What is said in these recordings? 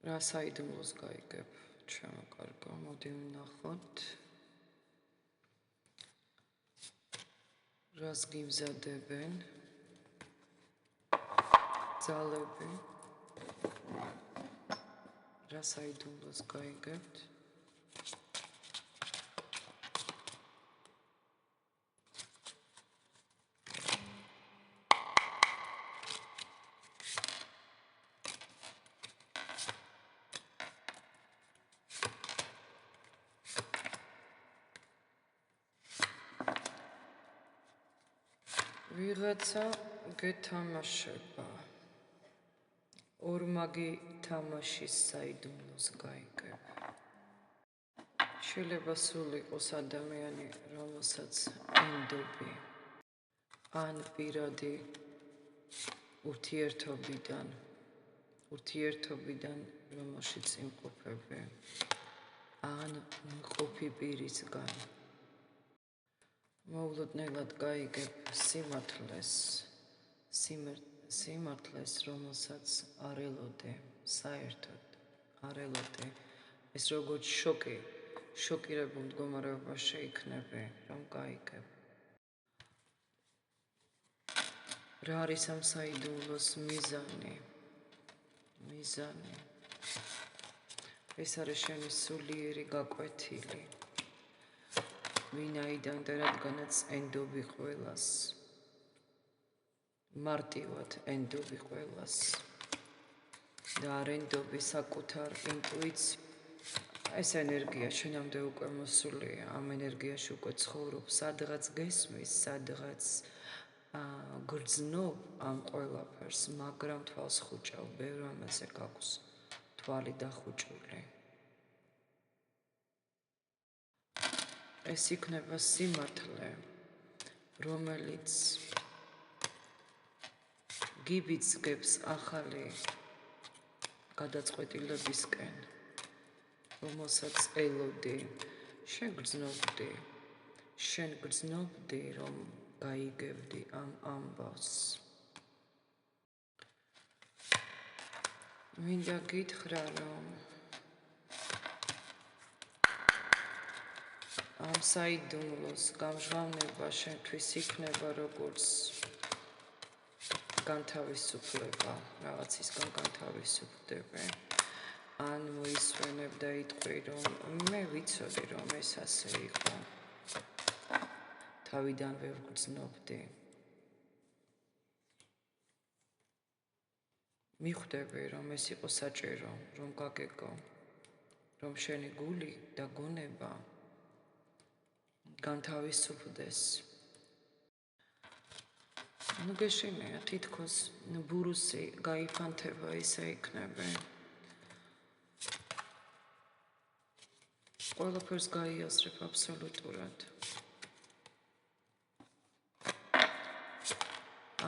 რა საიდუმლოს გაიგებ, ჩემო კარგო, მოდი ვნახოთ. რას გიმზადებენ ძალები, რა საიდუმლოს გაიგებთ. ვიღაცა გეთამაშება, ორმაგი თამაშის საიდუმლოს გაიგებ. შეიძლება სულ იყოს ადამიანი, რომელსაც ენდობი ან პირადი ურთიერთობიდან რომელშიც იმყოფები, ან მყოფი პირისგან. მოულოდნელად გაიგებ სიმართლეს, რომელსაც არ ელოდე, საერთოდ არ ელოდე. ეს როგორც შოკირებულ მდგომარეობაში იქნები, რომ გაიგებ. რა არის ამ საიდუმლოს მიზანი? ეს არის შენი სულიერი გაკვეთილი. ვინაიდან და რადგანაც ენდობი ყველას, მარტივად ენდობი ყველას და არ ენდობი საკუთარ ინტუიციას. ეს ენერგია შენამდე უკვე მოსულია, ამ ენერგიაში უკვე ცხოვრობ, სადღაც გესმის, სადღაც გრძნობ ამ ყველაფერს, მაგრამ თვალს ხუჭავ, ბევრ ამაზე გაქვს თვალი დახუჭული. ეს იქნება სიმართლე, რომელიც გიბიძგებს ახალი გადაწყვეტილებისკენ, რომელსაც ელოდი, შენ გრძნობდი, რომ გაიგებდი ამ ამბავს. მინდა გითხრა, რომ ამ საიდუმლოს გამჟღავნება შენთვის იქნება როგორც განთავისუფლება, რაღაცისგან განთავისუფლდები. ან მოისვენებ და იტყვი, რომ მე ვიცოდი, რომ ეს ასე იყო. თავიდანვე ვგრძნობდი. მიხვდები, რომ ეს იყო საჭირო, რომ გაგეგო, რომ შენი გული და გონება განთავისუფლდეს. გეშინია, თითქოს ბურუსი გაიფანთება, ისე იქნები. ყველაფერს გაიაზრებ აბსოლუტურად.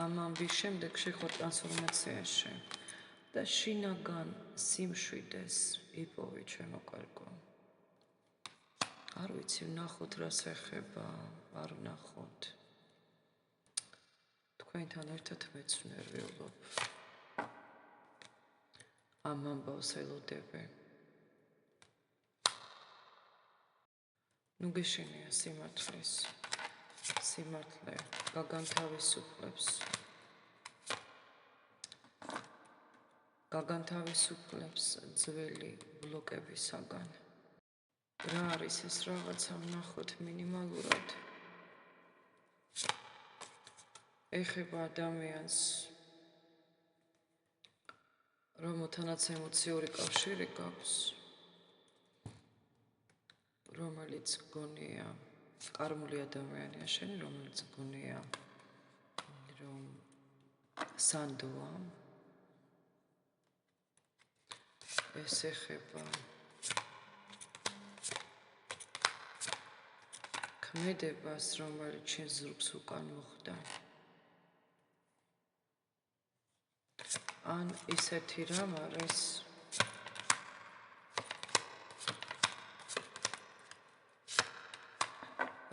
ამ ამბის შემდეგ შეხვალ ტრანსფორმაციაში და შინაგან სიმშვიდეს იპოვი, ჩემო კარგო. არ ვიცი, ვნახოთ რას ეხება, არ ვნახოთ. თქვენთან ერთად მეც ვნერვიულობ. ამ ამბავს ელოდები. გეშინია სიმართლე გაგანთავისუფლებს ძველი ბლოკებისაგან. რა არის ეს რაღაცა, ვნახოთ მინიმალურად. ეხება ადამიანს, რომელთანაც ემოციური კავშირი გაქვს, რომელიც გონია, კარმული ადამიანია შენი, რომელიც გონია, რომ სანდოა. ეს ეხება ქმედებას, რომელიც შენ ზურგს უკან მოხვდა. ან ისეთი რამ არის,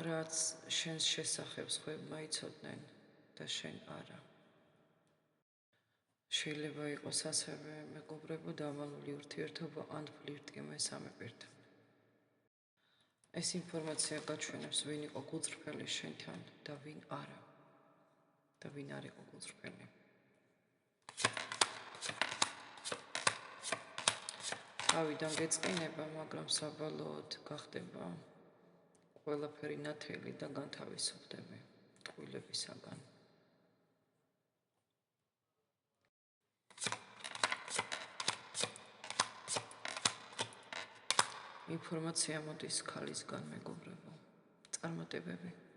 რაც შენს შესახებ სხვებმა იცოდნენ და შენ არა. შეიძლება იყოს ასევე მეგობრებო დამალული ურთიერთობა ან ფლირტი მესამე პირთან. ეს ინფორმაცია გაჩვენებს ვინ იყო გულწრფელი შენთან და ვინ არა. და ვინ არ იყო გულწრფელი. თავიდან გეწყინება, მაგრამ საბოლოოდ გახდება ყველაფერი ნათელი და განთავისუფლდები ტყუილებისაგან. ინფორმაცია მოდის ქალისგან, მეგობრებო. წარმატებები.